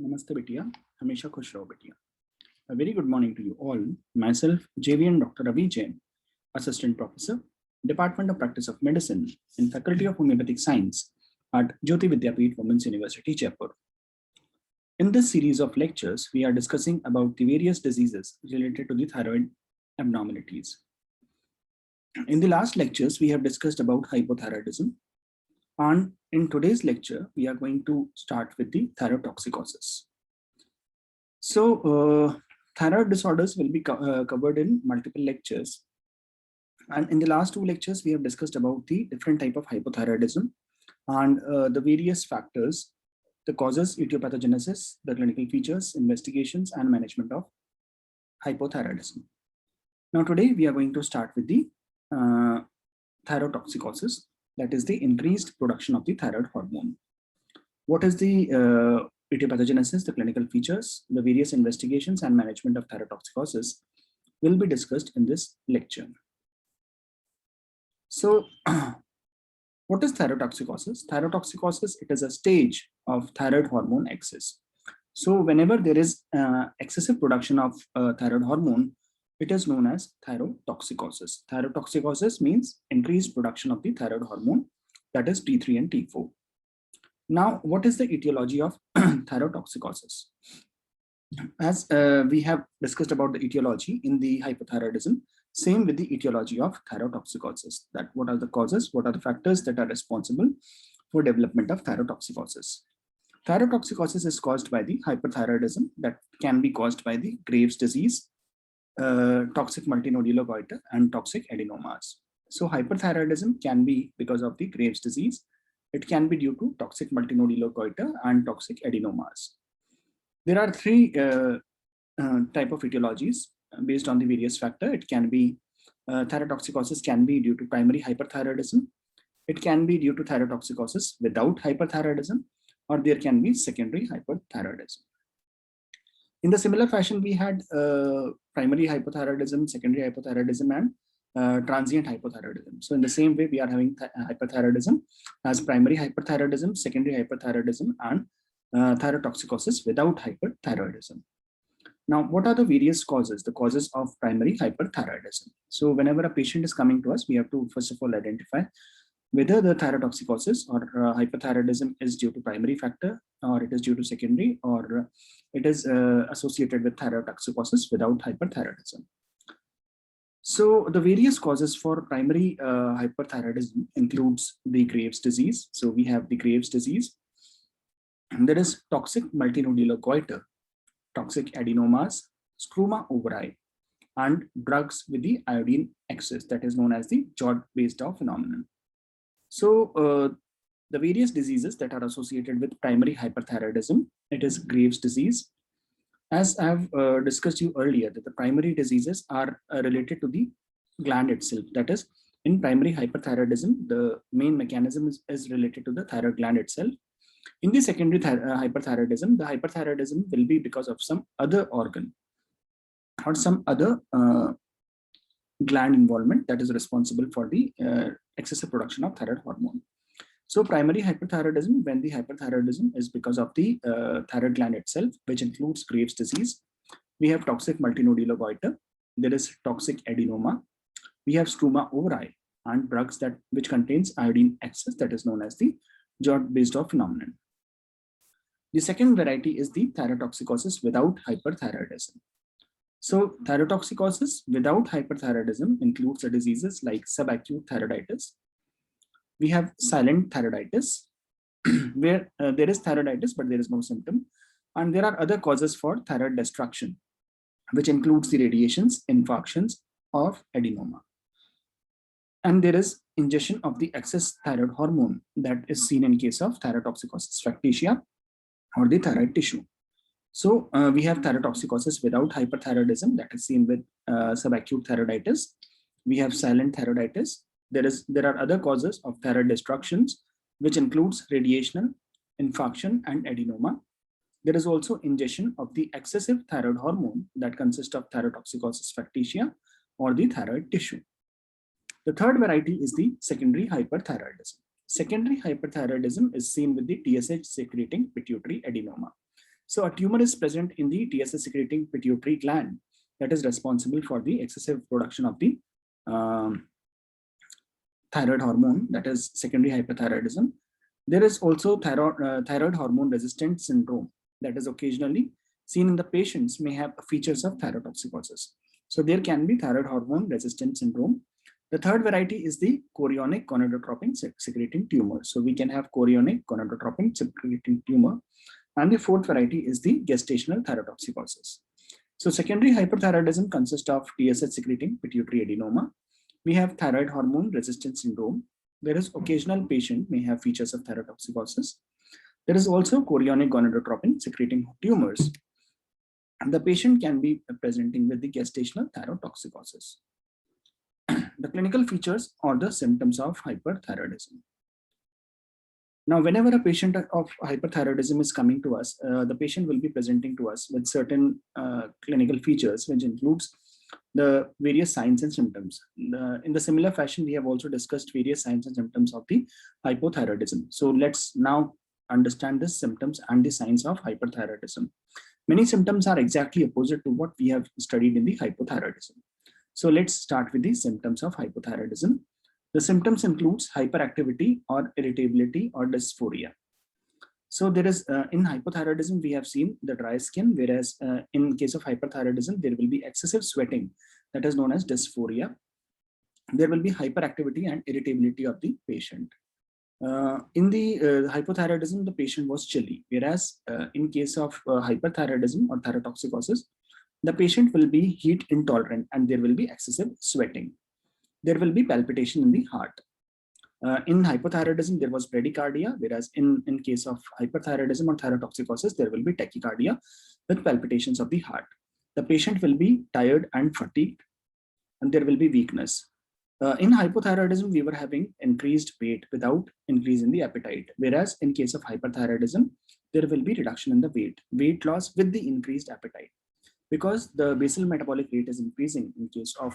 Namaste betiya, हमेशा खुश रहो betiya. A very good morning to you all. Myself, JVN Dr. Ravi Jain, Assistant Professor, Department of Practice of Medicine in Faculty of Homeopathic Science at JAYOTI VIDYAPEETH Women's University, Jaipur. In this series of lectures, we are discussing about the various diseases related to the thyroid abnormalities. In the last lectures, we have discussed about hypothyroidism. And in today's lecture, we are going to start with the thyrotoxicosis. So, thyroid disorders will be covered in multiple lectures. And in the last two lectures, we have discussed about the different type of hypothyroidism and the various factors, the causes, etiopathogenesis, the clinical features, investigations, and management of hypothyroidism. Now, today we are going to start with the thyrotoxicosis, that is the increased production of the thyroid hormone. What is the etiopathogenesis, the clinical features, the various investigations, and management of thyrotoxicosis will be discussed in this lecture. So, what is thyrotoxicosis? Thyrotoxicosis, it is a stage of thyroid hormone excess. So, whenever there is excessive production of thyroid hormone, it is known as thyrotoxicosis. Thyrotoxicosis means increased production of the thyroid hormone, that is T3 and T4. Now, what is the etiology of thyrotoxicosis? As we have discussed about the etiology in the hypothyroidism, same with the etiology of thyrotoxicosis, that what are the causes, what are the factors that are responsible for development of thyrotoxicosis. Thyrotoxicosis is caused by the hyperthyroidism that can be caused by the Graves' disease, toxic multinodular goiter, and toxic adenomas. So hyperthyroidism can be because of the Graves' disease. It can be due to toxic multinodular goiter and toxic adenomas. There are three type of etiologies based on the various factor. It can be thyrotoxicosis can be due to primary hyperthyroidism. It can be due to thyrotoxicosis without hyperthyroidism, or there can be secondary hyperthyroidism. In the similar fashion, we had primary hypothyroidism, secondary hypothyroidism, and transient hypothyroidism. So in the same way, we are having hyperthyroidism as primary hyperthyroidism, secondary hyperthyroidism, and thyrotoxicosis without hyperthyroidism. Now, what are the various causes? The causes of primary hyperthyroidism. So whenever a patient is coming to us, we have to first of all identify whether the thyrotoxicosis or hyperthyroidism is due to primary factor, or it is due to secondary, or it is associated with thyrotoxicosis without hyperthyroidism. So the various causes for primary hyperthyroidism includes the Graves' disease. So we have the Graves' disease, and there is toxic multinodular goiter, toxic adenomas, struma overi, and drugs with the iodine excess, that is known as the Jod-Basedow phenomenon. So the various diseases that are associated with primary hyperthyroidism, it is Graves' disease. As I have discussed you earlier, that the primary diseases are related to the gland itself. That is, in primary hyperthyroidism, the main mechanism is related to the thyroid gland itself. In the secondary hyperthyroidism, the hyperthyroidism will be because of some other organ or some other gland involvement that is responsible for the excessive production of thyroid hormone. So primary hyperthyroidism, when the hyperthyroidism is because of the thyroid gland itself, which includes Graves' disease. We have toxic multinodular goiter. There is toxic adenoma. We have struma overi and drugs which contains iodine excess, that is known as the Jod-Basedow phenomenon. The second variety is the thyrotoxicosis without hyperthyroidism. So thyrotoxicosis without hyperthyroidism includes the diseases like subacute thyroiditis. We have silent thyroiditis, where there is thyroiditis, but there is no symptom. And there are other causes for thyroid destruction, which includes the radiations, infarctions of adenoma. And there is ingestion of the excess thyroid hormone that is seen in case of thyrotoxicosis factitia or the thyroid tissue. So we have thyrotoxicosis without hyperthyroidism, that is seen with subacute thyroiditis. We have silent thyroiditis. There are other causes of thyroid destructions, which includes radiation, infarction, and adenoma. There is also ingestion of the excessive thyroid hormone that consists of thyrotoxicosis factitia or the thyroid tissue. The third variety is the secondary hyperthyroidism. Secondary hyperthyroidism is seen with the TSH secreting pituitary adenoma. So a tumor is present in the TSH secreting pituitary gland that is responsible for the excessive production of the thyroid hormone, that is secondary hyperthyroidism. There is also thyroid hormone resistant syndrome that is occasionally seen in the patients may have features of thyrotoxicosis. So there can be thyroid hormone resistant syndrome. The third variety is the chorionic gonadotropin secreting tumor. So we can have chorionic gonadotropin secreting tumor. And the fourth variety is the gestational thyrotoxicosis. So secondary hyperthyroidism consists of TSH secreting pituitary adenoma. We have thyroid hormone resistant syndrome. There is occasional patient may have features of thyrotoxicosis. There is also chorionic gonadotropin secreting tumors. And the patient can be presenting with the gestational thyrotoxicosis. The clinical features or the symptoms of hyperthyroidism. Now, whenever a patient of hyperthyroidism is coming to us, the patient will be presenting to us with certain clinical features, which includes the various signs and symptoms. In the similar fashion, we have also discussed various signs and symptoms of the hypothyroidism. So let's now understand the symptoms and the signs of hyperthyroidism. Many symptoms are exactly opposite to what we have studied in the hypothyroidism. So let's start with the symptoms of hypothyroidism. The symptoms includes hyperactivity or irritability or dysphoria. So there is in hypothyroidism, we have seen the dry skin, whereas in case of hyperthyroidism, there will be excessive sweating that is known as dysphoria. There will be hyperactivity and irritability of the patient. In the hypothyroidism, the patient was chilly, whereas in case of hyperthyroidism or thyrotoxicosis, the patient will be heat intolerant and there will be excessive sweating. There will be palpitation in the heart. In hypothyroidism, there was bradycardia, whereas in case of hyperthyroidism or thyrotoxicosis, there will be tachycardia with palpitations of the heart. The patient will be tired and fatigued, and there will be weakness. In hypothyroidism, we were having increased weight without increase in the appetite, whereas in case of hyperthyroidism, there will be reduction in the weight loss with the increased appetite. Because the basal metabolic rate is increasing in case of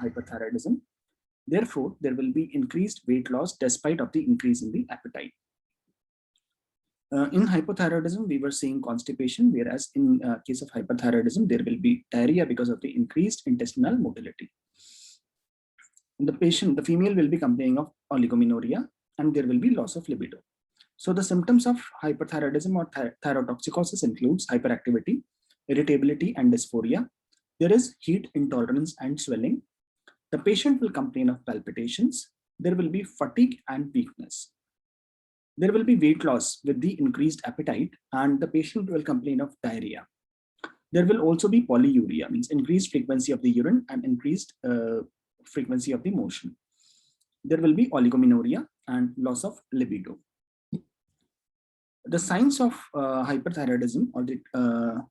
hyperthyroidism, therefore, there will be increased weight loss despite of the increase in the appetite. In hypothyroidism, we were seeing constipation, whereas in case of hyperthyroidism, there will be diarrhea because of the increased intestinal motility. The female will be complaining of oligomenorrhea and there will be loss of libido. So the symptoms of hyperthyroidism or thyrotoxicosis includes hyperactivity, irritability and dysphoria. There is heat intolerance and swelling. The patient will complain of palpitations. There will be fatigue and weakness. There will be weight loss with the increased appetite and the patient will complain of diarrhea. There will also be polyuria, means increased frequency of the urine and increased frequency of the motion. There will be oligomenorrhea and loss of libido. The signs of hyperthyroidism or the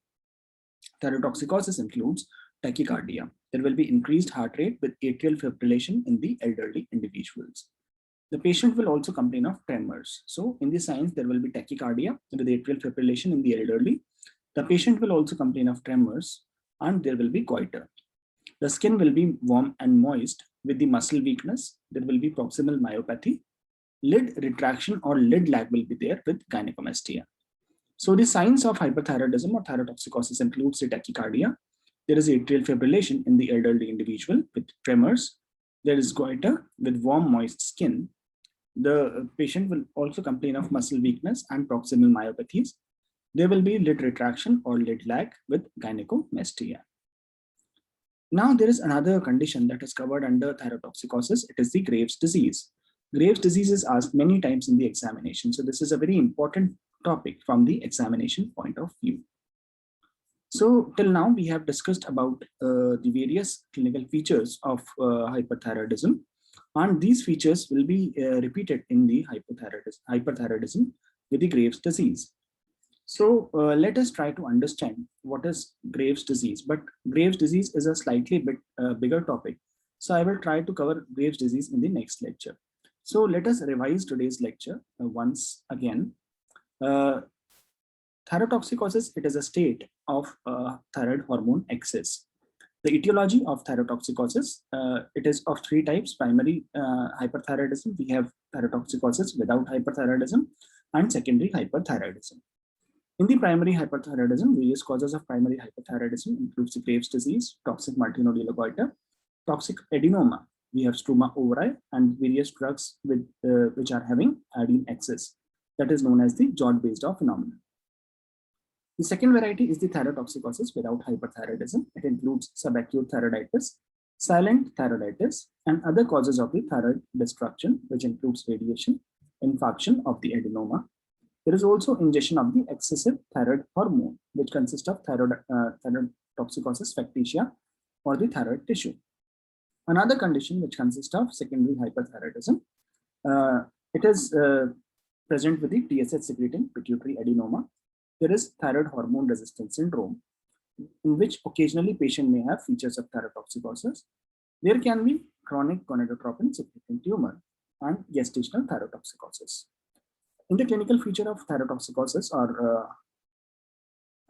thyrotoxicosis includes tachycardia. There will be increased heart rate with atrial fibrillation in the elderly individuals. The patient will also complain of tremors. So in the signs, there will be tachycardia with atrial fibrillation in the elderly. The patient will also complain of tremors and there will be goiter. The skin will be warm and moist with the muscle weakness. There will be proximal myopathy. Lid retraction or lid lag will be there with gynecomastia. So the signs of hyperthyroidism or thyrotoxicosis includes the tachycardia. There is atrial fibrillation in the elderly individual with tremors. There is goiter with warm, moist skin. The patient will also complain of muscle weakness and proximal myopathies. There will be lid retraction or lid lag with gynecomastia. Now there is another condition that is covered under thyrotoxicosis. It is the Graves' disease. Graves' disease is asked many times in the examination. So this is a very important topic from the examination point of view. So till now we have discussed about the various clinical features of hyperthyroidism, and these features will be repeated in the hyperthyroidism with the Graves' disease. So let us try to understand what is Graves' disease. But Graves' disease is a slightly bit bigger topic. So I will try to cover Graves' disease in the next lecture. So let us revise today's lecture once again. Thyrotoxicosis, it is a state of thyroid hormone excess. The etiology of thyrotoxicosis, it is of three types: primary hyperthyroidism, we have thyrotoxicosis without hyperthyroidism, and secondary hyperthyroidism. In the primary hyperthyroidism, various causes of primary hyperthyroidism includes the Graves' disease, toxic multinodular goiter, toxic adenoma. We have struma overi and various drugs which are having iodine excess. That is known as the Jod-based phenomenon. The second variety is the thyrotoxicosis without hyperthyroidism. It includes subacute thyroiditis, silent thyroiditis, and other causes of the thyroid destruction, which includes radiation, infarction of the adenoma. There is also ingestion of the excessive thyroid hormone, which consists of thyrotoxicosis factitia or the thyroid tissue. Another condition which consists of secondary hyperthyroidism, it is present with the TSH secreting pituitary adenoma. There is thyroid hormone resistance syndrome, in which occasionally patient may have features of thyrotoxicosis. There can be chronic gonadotropin secreting tumor and gestational thyrotoxicosis. In the clinical feature of thyrotoxicosis or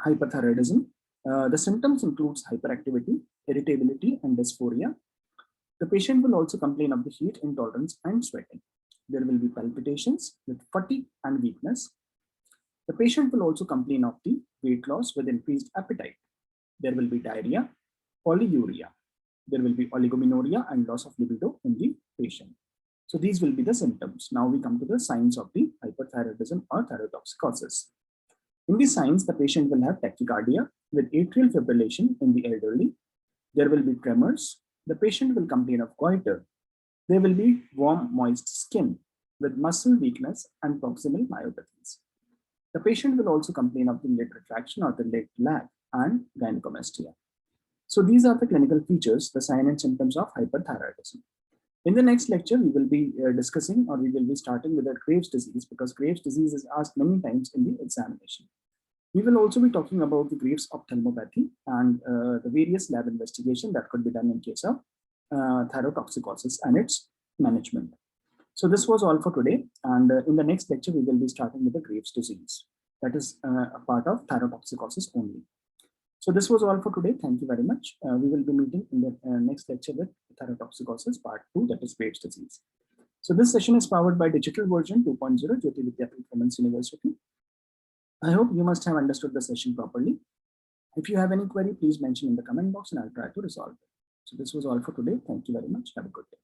hyperthyroidism, the symptoms includes hyperactivity, irritability, and dysphoria. The patient will also complain of the heat intolerance and sweating. There will be palpitations with fatigue and weakness. The patient will also complain of the weight loss with increased appetite. There will be diarrhea, polyuria. There will be oligomenorrhea and loss of libido in the patient. So these will be the symptoms. Now we come to the signs of the hyperthyroidism or thyrotoxicosis. In these signs, the patient will have tachycardia with atrial fibrillation in the elderly. There will be tremors. The patient will complain of goiter. There will be warm, moist skin with muscle weakness and proximal myopathies. The patient will also complain of the lid retraction or the lid lag and gynecomastia. So these are the clinical features, the sign and symptoms of hyperthyroidism. In the next lecture, we will be discussing, or we will be starting with the Graves' disease, because Graves' disease is asked many times in the examination. We will also be talking about the Graves' ophthalmopathy and the various lab investigation that could be done in case of thyrotoxicosis and its management. So this was all for today. And in the next lecture, we will be starting with the Graves' disease. That is a part of thyrotoxicosis only. So this was all for today. Thank you very much. We will be meeting in the next lecture with thyrotoxicosis part 2, that is Graves' disease. So this session is powered by digital version 2.0, JAYOTI VIDYAPEETH Women's University. I hope you must have understood the session properly. If you have any query, please mention in the comment box and I'll try to resolve it. So this was all for today. Thank you very much. Have a good day.